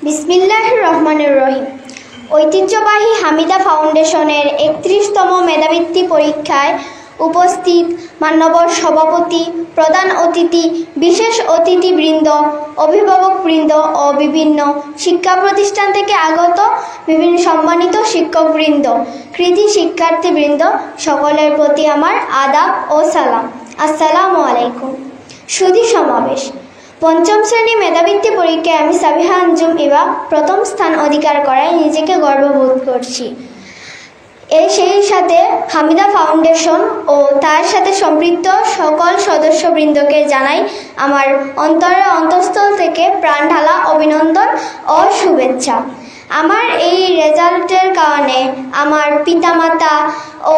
বিসমিল্লাহির রহমানির রহিম। ঐতিহ্যবাহী হামিদা ফাউন্ডেশনের 31তম মেধাবৃত্তি পরীক্ষায় উপস্থিত মান্যবর সভাপতি, প্রধান অতিথি, বিশেষ অতিথিবৃন্দ, অভিভাবকবৃন্দ ও বিভিন্ন শিক্ষা প্রতিষ্ঠান থেকে আগত বিভিন্ন সম্মানিত শিক্ষকবৃন্দ, কৃতি শিক্ষার্থীবৃন্দ, সকলের প্রতি আমার আদাব ও সালাম। আসসালামু আলাইকুম। সুধী সমাবেশ, পঞ্চম শ্রেণী মেধাবৃত্তি পরীক্ষায় আমি সাবিহা আঞ্জুম ইভা প্রথম স্থান অধিকার করায় নিজেকে গর্ববোধ করছি। সেই সাথে হামিদা ফাউন্ডেশন ও তার সাথে সম্পৃক্ত সকল সদস্যবৃন্দকে জানাই আমার অন্তরের অন্তঃস্থল থেকে প্রাণঢালা অভিনন্দন ও শুভেচ্ছা। আমার এই রেজাল্টের কারণে আমার পিতামাতা ও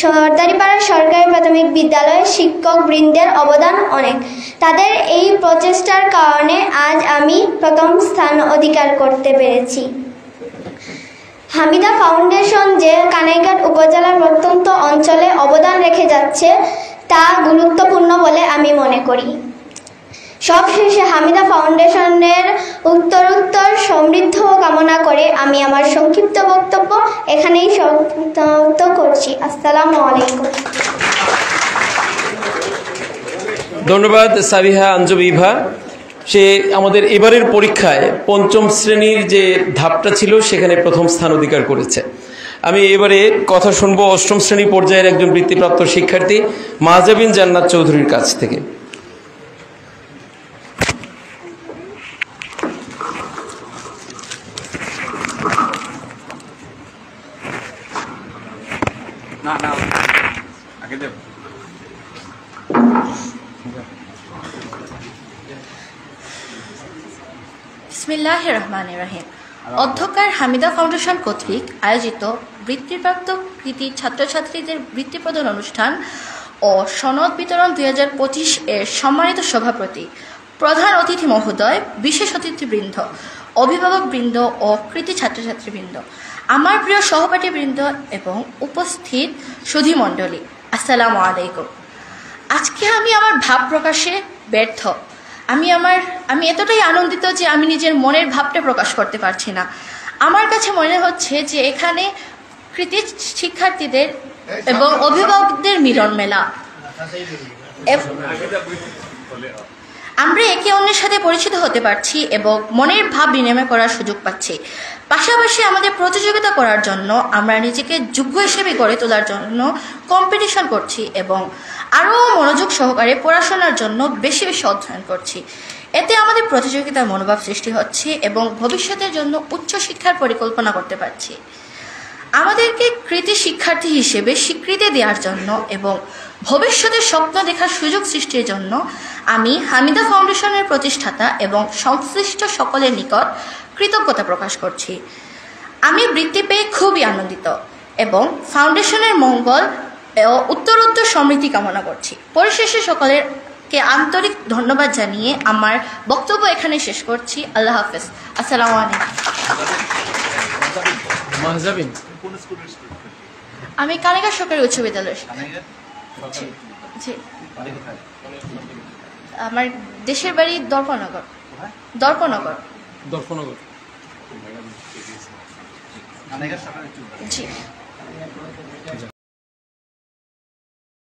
সর্দারিপাড়া সরকারি প্রাথমিক বিদ্যালয়ের শিক্ষকবৃন্দের অবদান অনেক। তাদের এই প্রচেষ্টার কারণে আজ আমি প্রথম স্থান অধিকার করতে পেরেছি। হামিদা ফাউন্ডেশন যে কানাইঘাট উপজেলার প্রত্যন্ত অঞ্চলে অবদান রেখে যাচ্ছে তা গুরুত্বপূর্ণ বলে আমি মনে করি। সবশেষে হামিদা ফাউন্ডেশনের উত্তরোত্তর সমৃদ্ধ কামনা করে আমি আমার সংক্ষিপ্ত বক্তব্য এখানেই সমাপ্ত করছি। আসসালামু আলাইকুম। ধন্যবাদ সাবিহা আঞ্জুম ইভা। সে আমাদের এবারের পরীক্ষায় পঞ্চম শ্রেণীর যে ধাপটা ছিল সেখানে প্রথম স্থান অধিকার করেছে। আমি এবারে কথা শুনবো অষ্টম শ্রেণী পর্যায়ের একজন বৃত্তিপ্রাপ্ত শিক্ষার্থী মাহজাবিন জান্নাত চৌধুরীর কাছ থেকে। বিসমিল্লাহির রহমানির রহিম। অধ্যকার হামিদা ফাউন্ডেশন কর্তৃক আয়োজিত বৃত্তিপ্রাপ্ত কৃতি ছাত্রছাত্রীদের বৃত্তি প্রদান অনুষ্ঠান ও সনদ বিতরণ 2025 এর সম্মানিত সভাপতি, প্রধান অতিথি মহোদয়, বিশেষ অতিথিবৃন্দ, অভিভাবকবৃন্দ ও কৃতি ছাত্রছাত্রীবৃন্দ, আমার প্রিয় সহপাঠীবৃন্দ এবং উপস্থিত সুধীমণ্ডলী, আসসালামু আলাইকুম। আজকে আমি আমার ভাব প্রকাশে ব্যর্থ। আমি এতটাই আনন্দিত যে আমি নিজের মনের ভাবটা প্রকাশ করতে পারছি না। আমার কাছে মনে হচ্ছে যে এখানে কৃতি শিক্ষার্থীদের এবং অভিভাবকদের মিলন মেলা। আমরা একে অন্যের সাথে পরিচিত হতে পারছি এবং মনের ভাব বিনিময় করার সুযোগ পাচ্ছি। পাশাপাশি আমাদের প্রতিযোগিতা করার জন্য আমরা নিজেকে যোগ্য হিসেবে গড়ে তোলার জন্য কম্পিটিশন করছি এবং আরও মনোযোগ সহকারে পড়াশোনার জন্য বেশি বেশি অধ্যয়ন করছি। এতে আমাদের প্রতিযোগিতার মনোভাব সৃষ্টি হচ্ছে এবং ভবিষ্যতের জন্য উচ্চশিক্ষার পরিকল্পনা করতে পারছি। আমাদেরকে কৃতি শিক্ষার্থী হিসেবে স্বীকৃতি দেওয়ার জন্য এবং ভবিষ্যতের স্বপ্ন দেখার সুযোগ সৃষ্টির জন্য আমি হামিদা ফাউন্ডেশনের প্রতিষ্ঠাতা এবং সংশ্লিষ্ট সকলের নিকট কৃতজ্ঞতা প্রকাশ করছি। আমি বৃত্তি পেয়ে খুবই আনন্দিত এবং ফাউন্ডেশনের মঙ্গল ও উত্তরোত্তর সমৃদ্ধি কামনা করছি। পরিশেষে সকলেরকে আন্তরিক ধন্যবাদ জানিয়ে আমার বক্তব্য এখানে শেষ করছি। আল্লাহ হাফেজ। আসসালামু আলাইকুম। আমি কানাইঘাট সরকারি উচ্চ বিদ্যালয়। জি, আমার দেশের বাড়ি দর্পনগর। জি।